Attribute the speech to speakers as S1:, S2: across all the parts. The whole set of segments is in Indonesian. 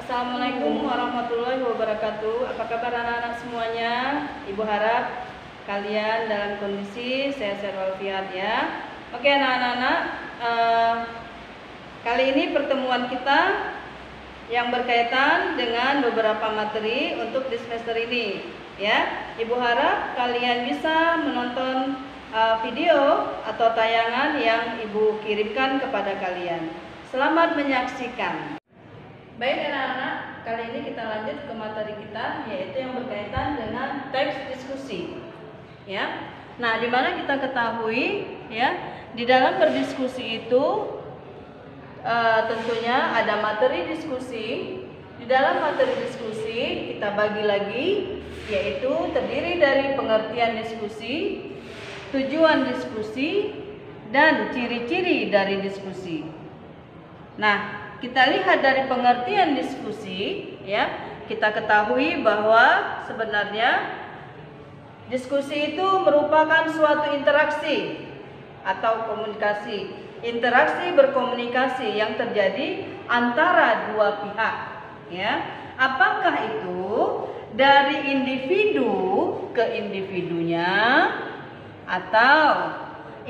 S1: Assalamualaikum warahmatullahi wabarakatuh. Apa kabar anak-anak semuanya? Ibu harap kalian dalam kondisi sehat-sehat walafiat ya. Oke anak-anak, kali ini pertemuan kita yang berkaitan dengan beberapa materi untuk di semester ini ya. Ibu harap kalian bisa menonton video atau tayangan yang ibu kirimkan kepada kalian. Selamat menyaksikan. Baik anak-anak, kali ini kita lanjut ke materi kita, yaitu yang berkaitan dengan teks diskusi ya. Nah, di mana kita ketahui ya, di dalam berdiskusi itu tentunya ada materi diskusi. Di dalam materi diskusi kita bagi lagi, yaitu terdiri dari pengertian diskusi, tujuan diskusi, dan ciri-ciri dari diskusi. Nah, kita lihat dari pengertian diskusi ya, kita ketahui bahwa sebenarnya diskusi itu merupakan suatu interaksi atau komunikasi, interaksi berkomunikasi yang terjadi antara dua pihak ya. Apakah itu dari individu ke individunya atau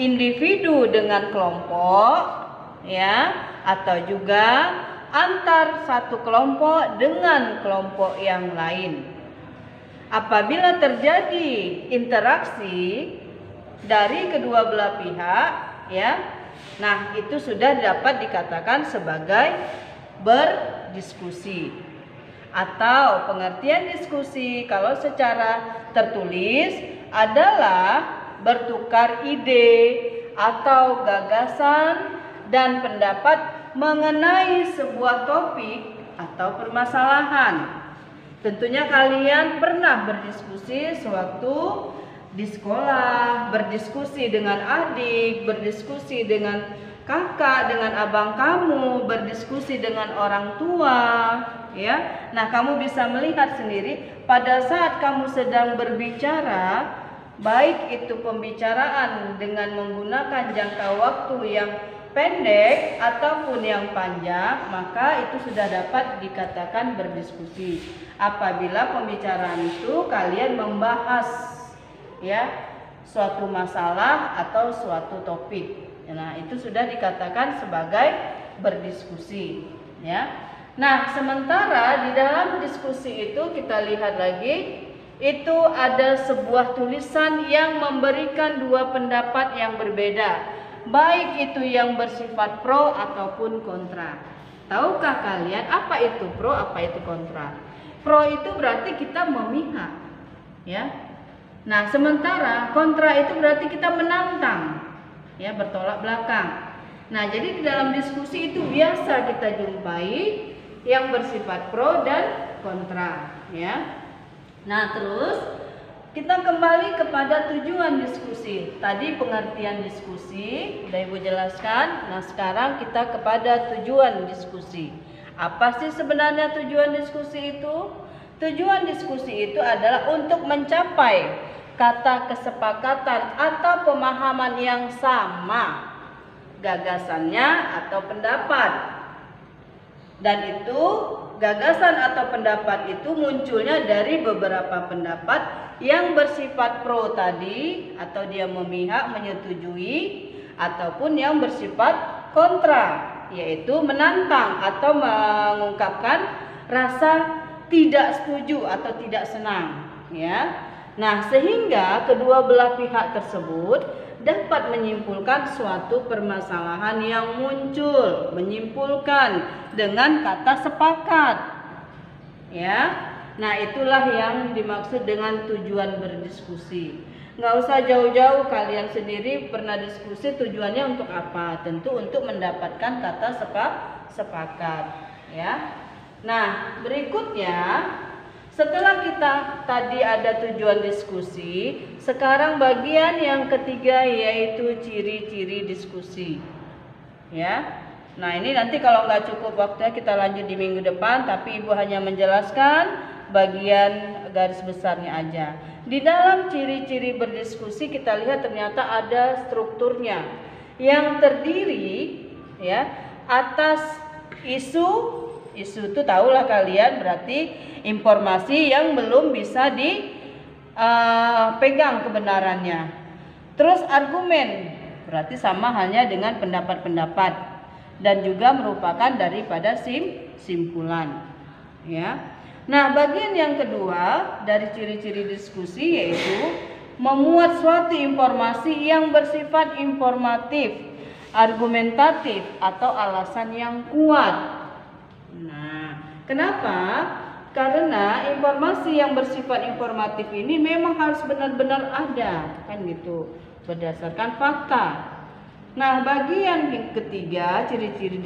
S1: individu dengan kelompok ya, atau juga antar satu kelompok dengan kelompok yang lain. Apabila terjadi interaksi dari kedua belah pihak ya, nah itu sudah dapat dikatakan sebagai berdiskusi. Atau pengertian diskusi kalau secara tertulis adalah bertukar ide atau gagasan dan pendapat mengenai sebuah topik atau permasalahan. Tentunya kalian pernah berdiskusi sewaktu di sekolah, berdiskusi dengan adik, berdiskusi dengan kakak, dengan abang kamu, berdiskusi dengan orang tua ya. Nah, kamu bisa melihat sendiri pada saat kamu sedang berbicara, baik itu pembicaraan dengan menggunakan jangka waktu yang pendek ataupun yang panjang, maka itu sudah dapat dikatakan berdiskusi. Apabila pembicaraan itu kalian membahas ya suatu masalah atau suatu topik, nah itu sudah dikatakan sebagai berdiskusi ya. Nah, sementara di dalam diskusi itu kita lihat lagi, itu ada sebuah tulisan yang memberikan dua pendapat yang berbeda, baik itu yang bersifat pro ataupun kontra. Tahukah kalian apa itu pro, apa itu kontra? Pro itu berarti kita memihak ya. Nah, sementara kontra itu berarti kita menantang ya, bertolak belakang. Nah, jadi di dalam diskusi itu biasa kita jumpai yang bersifat pro dan kontra ya. Nah, terus kita kembali kepada tujuan diskusi. Tadi pengertian diskusi sudah Ibu jelaskan. Nah, sekarang kita kepada tujuan diskusi. Apa sih sebenarnya tujuan diskusi itu? Tujuan diskusi itu adalah untuk mencapai kata kesepakatan atau pemahaman yang sama, gagasannya atau pendapat. Dan itu gagasan atau pendapat itu munculnya dari beberapa pendapat yang bersifat pro tadi, atau dia memihak, menyetujui, ataupun yang bersifat kontra, yaitu menantang atau mengungkapkan rasa tidak setuju atau tidak senang ya. Nah, sehingga kedua belah pihak tersebut dapat menyimpulkan suatu permasalahan yang muncul, menyimpulkan dengan kata sepakat ya. Nah, itulah yang dimaksud dengan tujuan berdiskusi. Nggak usah jauh-jauh, kalian sendiri pernah diskusi tujuannya untuk apa? Tentu untuk mendapatkan kata sepakat ya. Nah, berikutnya setelah kita tadi ada tujuan diskusi, sekarang bagian yang ketiga yaitu ciri-ciri diskusi ya. Nah, ini nanti kalau nggak cukup waktunya kita lanjut di minggu depan, tapi Ibu hanya menjelaskan bagian garis besarnya aja. Di dalam ciri-ciri berdiskusi kita lihat ternyata ada strukturnya yang terdiri ya atas isu, Isu itu tahulah kalian berarti informasi yang belum bisa dipegang kebenarannya. Terus argumen berarti sama halnya dengan pendapat-pendapat dan juga merupakan daripada simpulan, ya. Nah, bagian yang kedua dari ciri-ciri diskusi yaitu memuat suatu informasi yang bersifat informatif, argumentatif atau alasan yang kuat. Nah, kenapa? Karena informasi yang bersifat informatif ini memang harus benar-benar ada, kan gitu, berdasarkan fakta. Nah, bagian yang ketiga ciri-ciri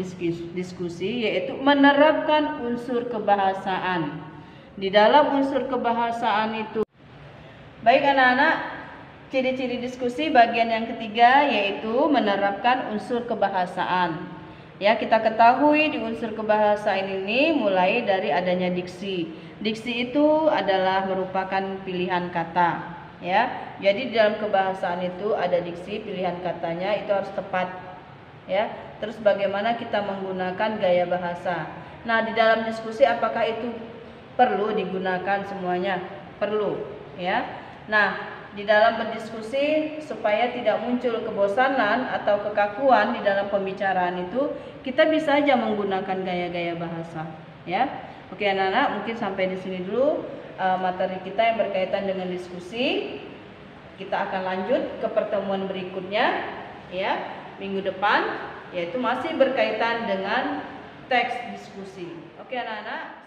S1: diskusi yaitu menerapkan unsur kebahasaan. Di dalam unsur kebahasaan itu, baik anak-anak, ciri-ciri diskusi bagian yang ketiga yaitu menerapkan unsur kebahasaan. Ya, kita ketahui di unsur kebahasaan ini mulai dari adanya diksi. Diksi itu adalah merupakan pilihan kata, ya. Jadi di dalam kebahasaan itu ada diksi, pilihan katanya itu harus tepat, ya. Terus bagaimana kita menggunakan gaya bahasa. Nah, di dalam diskusi apakah itu perlu digunakan semuanya? Perlu, ya. Nah, di dalam berdiskusi supaya tidak muncul kebosanan atau kekakuan di dalam pembicaraan itu, kita bisa aja menggunakan gaya-gaya bahasa, ya. Oke anak-anak, mungkin sampai di sini dulu materi kita yang berkaitan dengan diskusi. Kita akan lanjut ke pertemuan berikutnya, ya, minggu depan, yaitu masih berkaitan dengan teks diskusi. Oke anak-anak.